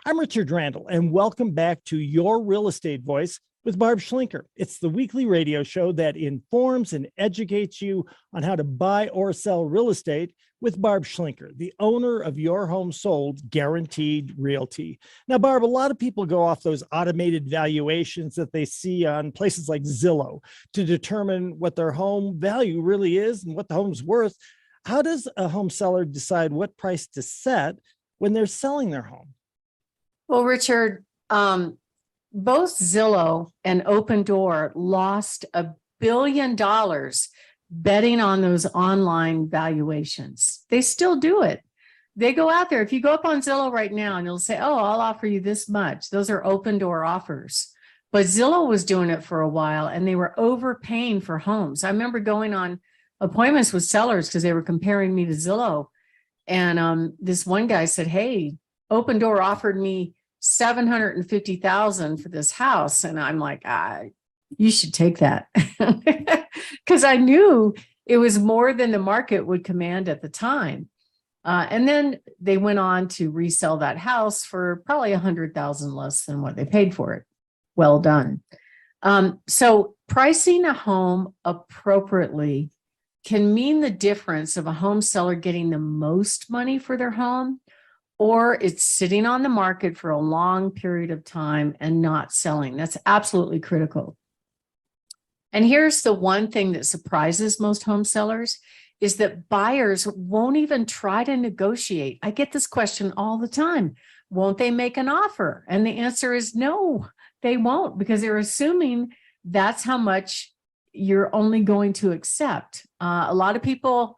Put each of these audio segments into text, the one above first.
I'm Richard Randall, and welcome back to Your Real Estate Voice with Barb Schlinker. It's the weekly radio show that informs and educates you on how to buy or sell real estate with Barb Schlinker, the owner of Your Home Sold Guaranteed Realty. Now, Barb, a lot of people go off those automated valuations that they see on places like Zillow to determine what their home value really is and what the home's worth. How does a home seller decide what price to set when they're selling their home? Well, Richard, both Zillow and Open Door lost $1 billion betting on those online valuations. They still do it. They go out there. If you go up on Zillow right now and you'll say, oh, I'll offer you this much. Those are Open Door offers. But Zillow was doing it for a while and they were overpaying for homes. I remember going on appointments with sellers because they were comparing me to Zillow. And this one guy said, hey, Open Door offered me $750,000 for this house. And I'm like, you should take that. Because I knew it was more than the market would command at the time. And then they went on to resell that house for probably $100,000 less than what they paid for it. Well done. So pricing a home appropriately can mean the difference of a home seller getting the most money for their home, or it's sitting on the market for a long period of time and not selling. That's absolutely critical. And here's the one thing that surprises most home sellers is that buyers won't even try to negotiate. I get this question all the time. Won't they make an offer? And the answer is no, they won't, because they're assuming that's how much you're only going to accept. A lot of people,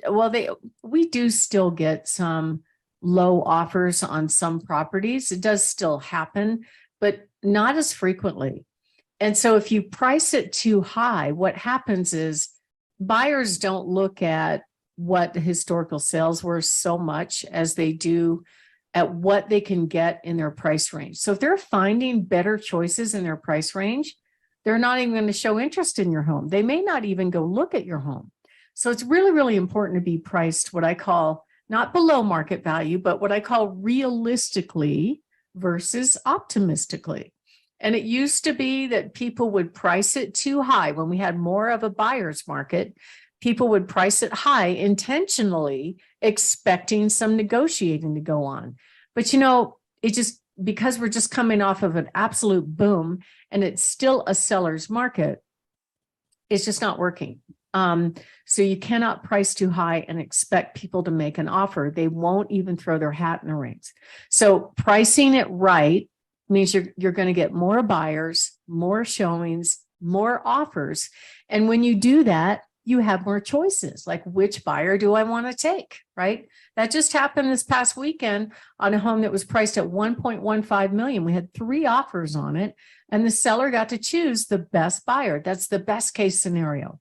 well, we do still get some low offers on some properties. It does still happen, but not as frequently. And so if you price it too high, what happens is buyers don't look at what the historical sales were so much as they do at what they can get in their price range. So if they're finding better choices in their price range, they're not even going to show interest in your home. They may not even go look at your home. So it's really, really important to be priced what I call not below market value, but what I call realistically versus optimistically. And it used to be that people would price it too high. When we had more of a buyer's market, people would price it high intentionally, expecting some negotiating to go on. But, it just, because we're just coming off of an absolute boom and it's still a seller's market, it's just not working. So you cannot price too high and expect people to make an offer. They won't even throw their hat in the rings. So pricing it right means you're going to get more buyers, more showings, more offers. And when you do that, you have more choices, like which buyer do I want to take, right? That just happened this past weekend on a home that was priced at $1.15 million. We had 3 offers on it, and the seller got to choose the best buyer. That's the best case scenario.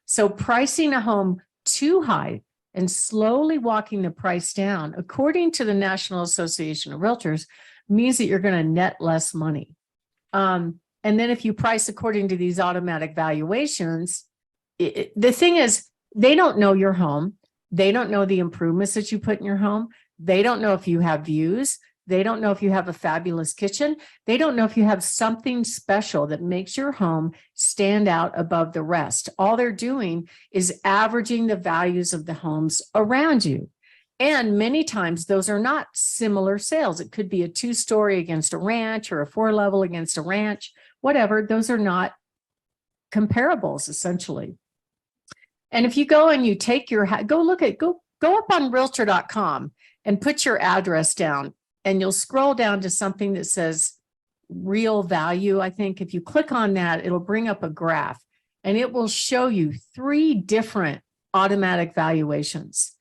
So pricing a home too high and slowly walking the price down, according to the National Association of Realtors, means that you're going to net less money. And then if you price according to these automatic valuations, the thing is, they don't know your home. They don't know the improvements that you put in your home. They don't know if you have views. They don't know if you have a fabulous kitchen. They don't know if you have something special that makes your home stand out above the rest. All they're doing is averaging the values of the homes around you. And many times those are not similar sales. It could be a 2-story against a ranch or a 4-level against a ranch, whatever. Those are not comparables, essentially. And if you go and you take your, go up on realtor.com and put your address down, and you'll scroll down to something that says real value. I think if you click on that, it'll bring up a graph and it will show you 3 different automatic valuations.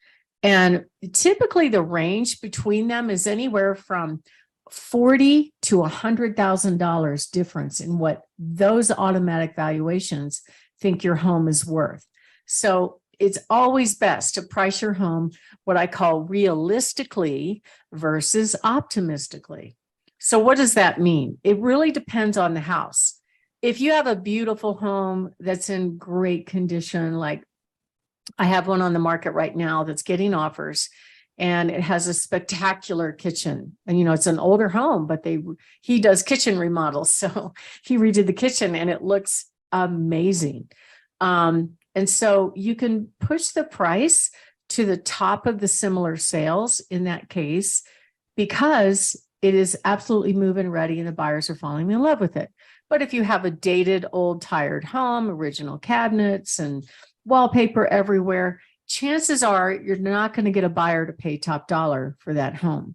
And typically the range between them is anywhere from $40,000 to $100,000 difference in what those automatic valuations think your home is worth. So it's always best to price your home what I call realistically versus optimistically. So what does that mean? It really depends on the house. If you have a beautiful home that's in great condition, like I have one on the market right now that's getting offers, and it has a spectacular kitchen. And, it's an older home, but he does kitchen remodels. So he redid the kitchen and it looks amazing. And so you can push the price to the top of the similar sales in that case, because it is absolutely move-in ready and the buyers are falling in love with it. But if you have a dated, old, tired home, original cabinets and wallpaper everywhere, chances are you're not going to get a buyer to pay top dollar for that home.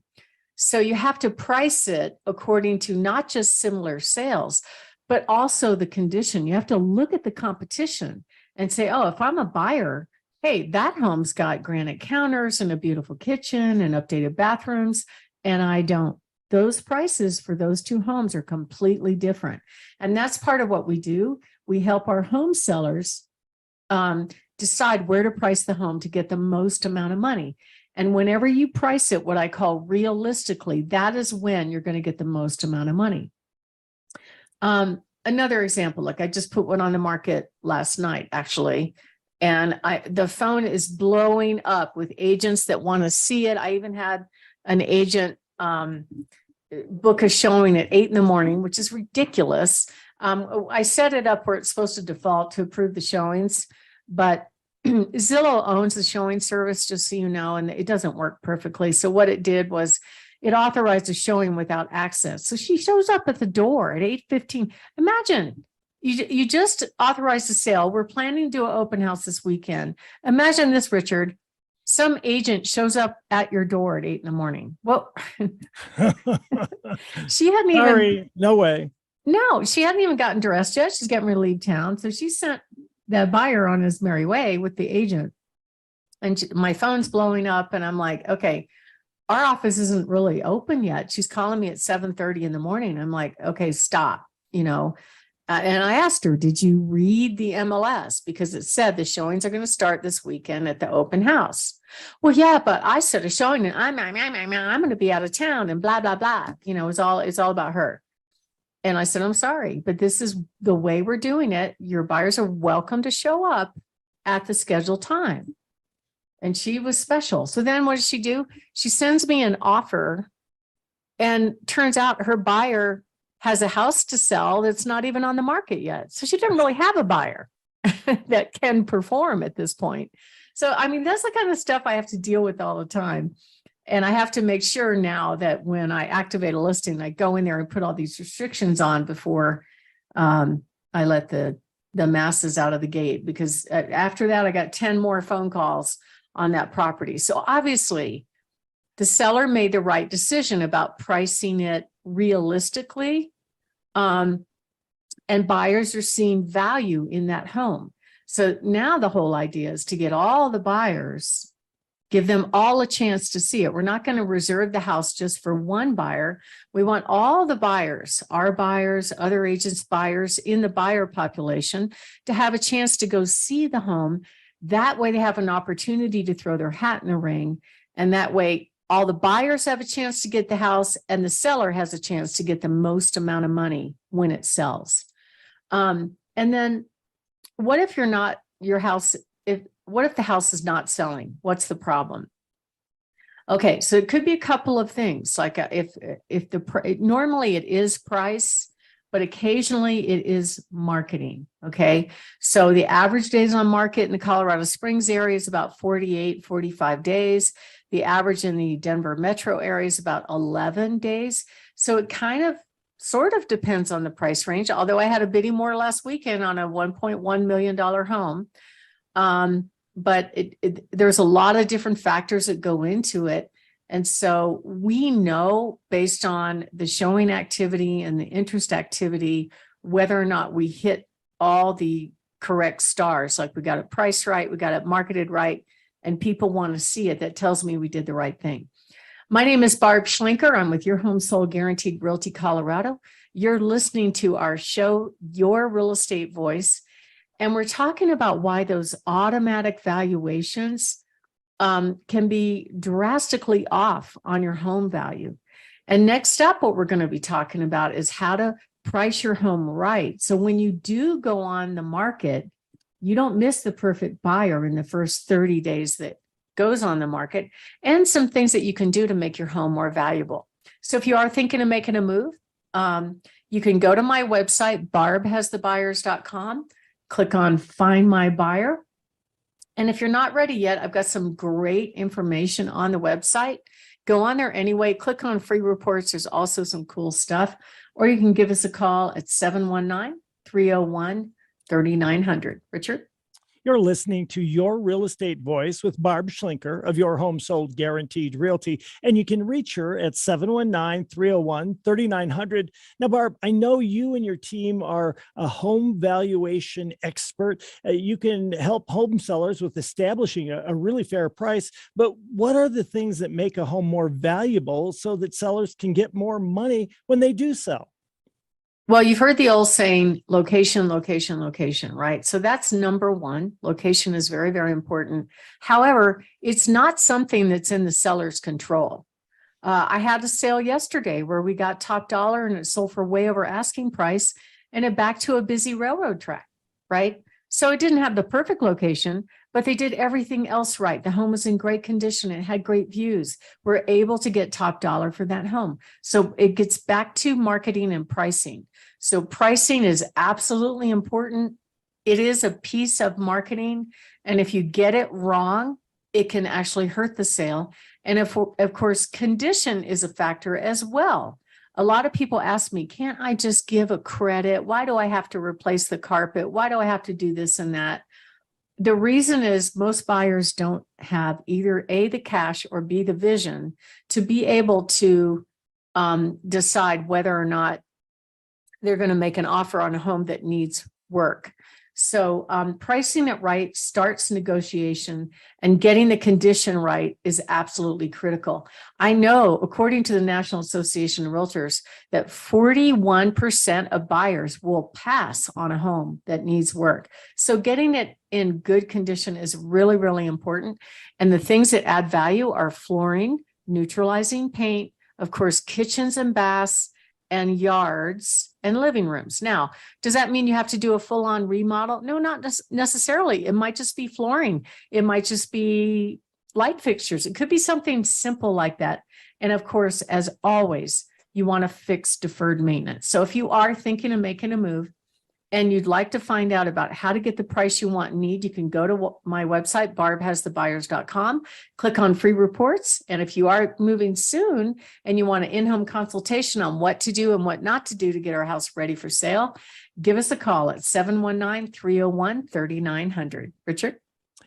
So you have to price it according to not just similar sales, but also the condition. You have to look at the competition and say, oh, if I'm a buyer, hey, that home's got granite counters and a beautiful kitchen and updated bathrooms, and I don't. Those prices for those two homes are completely different. And that's part of what we do. We help our home sellers decide where to price the home to get the most amount of money. And whenever you price it, what I call realistically, that is when you're going to get the most amount of money. Another example, like I just put one on the market last night, actually, and the phone is blowing up with agents that want to see it. I even had an agent book a showing at 8 a.m, which is ridiculous. I set it up where it's supposed to default to approve the showings, but Zillow owns the showing service, just so you know, and it doesn't work perfectly. So what it did was it authorized a showing without access. So she shows up at the door at 8:15. Imagine you just authorized a sale. We're planning to do an open house this weekend. Imagine this, Richard. Some agent shows up at your door at 8 a.m. Well, she hadn't even. Sorry, no way. No, she hadn't even gotten dressed yet. She's getting ready to leave town. So she sent the buyer on his merry way with the agent. And my phone's blowing up and I'm like, okay, our office isn't really open yet. She's calling me at 7:30 in the morning. I'm like, okay, stop, and I asked her, did you read the MLS? Because it said the showings are going to start this weekend at the open house. Well, yeah, but I set a showing and I'm going to be out of town and blah, blah, blah. It's all about her. And I said, I'm sorry, but this is the way we're doing it. Your buyers are welcome to show up at the scheduled time. And she was special. So then what does she do? She sends me an offer, and turns out her buyer has a house to sell that's not even on the market yet. So she didn't really have a buyer that can perform at this point. So, that's the kind of stuff I have to deal with all the time. And I have to make sure now that when I activate a listing, I go in there and put all these restrictions on before I let the masses out of the gate, because after that, I got 10 more phone calls on that property. So obviously the seller made the right decision about pricing it realistically. And buyers are seeing value in that home. So now the whole idea is to get all the buyers, give them all a chance to see it. We're not going to reserve the house just for one buyer. We want all the buyers, our buyers, other agents' buyers in the buyer population, to have a chance to go see the home. That way they have an opportunity to throw their hat in the ring. And that way all the buyers have a chance to get the house and the seller has a chance to get the most amount of money when it sells. And then what if what if the house is not selling? What's the problem? Okay, so it could be a couple of things. Like normally it is price, but occasionally it is marketing. Okay, so the average days on market in the Colorado Springs area is about 48, 45 days. The average in the Denver metro area is about 11 days. So it sort of depends on the price range. Although I had a bidding war last weekend on a $1.1 million home. But there's a lot of different factors that go into it. And so we know, based on the showing activity and the interest activity, whether or not we hit all the correct stars. Like we got it priced right, we got it marketed right, and people want to see it. That tells me we did the right thing. My name is Barb Schlinker. I'm with Your Home Sold Guaranteed Realty Colorado. You're listening to our show, Your Real Estate Voice. And we're talking about why those automatic valuations can be drastically off on your home value. And next up, what we're going to be talking about is how to price your home right. So when you do go on the market, you don't miss the perfect buyer in the first 30 days that goes on the market, and some things that you can do to make your home more valuable. So if you are thinking of making a move, you can go to my website, barbhasthebuyers.com, click on Find My Buyer. And if you're not ready yet, I've got some great information on the website. Go on there anyway, click on free reports. There's also some cool stuff. Or you can give us a call at 719-301-3900. Richard? You're listening to Your Real Estate Voice with Barb Schlinker of Your Home Sold Guaranteed Realty. And you can reach her at 719-301-3900. Now, Barb, I know you and your team are a home valuation expert. You can help home sellers with establishing a really fair price. But what are the things that make a home more valuable so that sellers can get more money when they do sell? Well, you've heard the old saying, location, location, location, right? So that's number one. Location is very, very important. However, it's not something that's in the seller's control. I had a sale yesterday where we got top dollar and it sold for way over asking price and it back to a busy railroad track, right? So it didn't have the perfect location, but they did everything else right. The home was in great condition. It had great views. We're able to get top dollar for that home. So it gets back to marketing and pricing. So pricing is absolutely important. It is a piece of marketing. And if you get it wrong, it can actually hurt the sale. And of course, condition is a factor as well. A lot of people ask me, can't I just give a credit? Why do I have to replace the carpet? Why do I have to do this and that? The reason is most buyers don't have either A, the cash, or B, the vision to be able to decide whether or not they're going to make an offer on a home that needs work. So pricing it right starts negotiation, and getting the condition right is absolutely critical. I know, according to the National Association of Realtors, that 41% of buyers will pass on a home that needs work. So getting it in good condition is really, really important. And the things that add value are flooring, neutralizing paint, of course, kitchens and baths, and yards and living rooms. Now, does that mean you have to do a full-on remodel? No, not necessarily. It might just be flooring. It might just be light fixtures. It could be something simple like that. And of course, as always, you want to fix deferred maintenance. So if you are thinking of making a move and you'd like to find out about how to get the price you want and need, you can go to my website, barbhasthebuyers.com, click on free reports. And if you are moving soon and you want an in-home consultation on what to do and what not to do to get our house ready for sale, give us a call at 719-301-3900. Richard?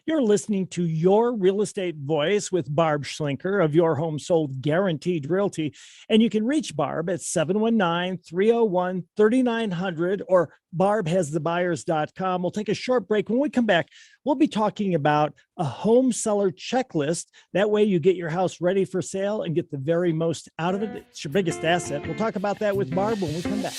You're listening to Your Real Estate Voice with Barb Schlinker of Your Home Sold Guaranteed Realty. And you can reach Barb at 719-301-3900 or barbhasthebuyers.com. We'll take a short break. When we come back, we'll be talking about a home seller checklist. That way you get your house ready for sale and get the very most out of it. It's your biggest asset. We'll talk about that with Barb when we come back.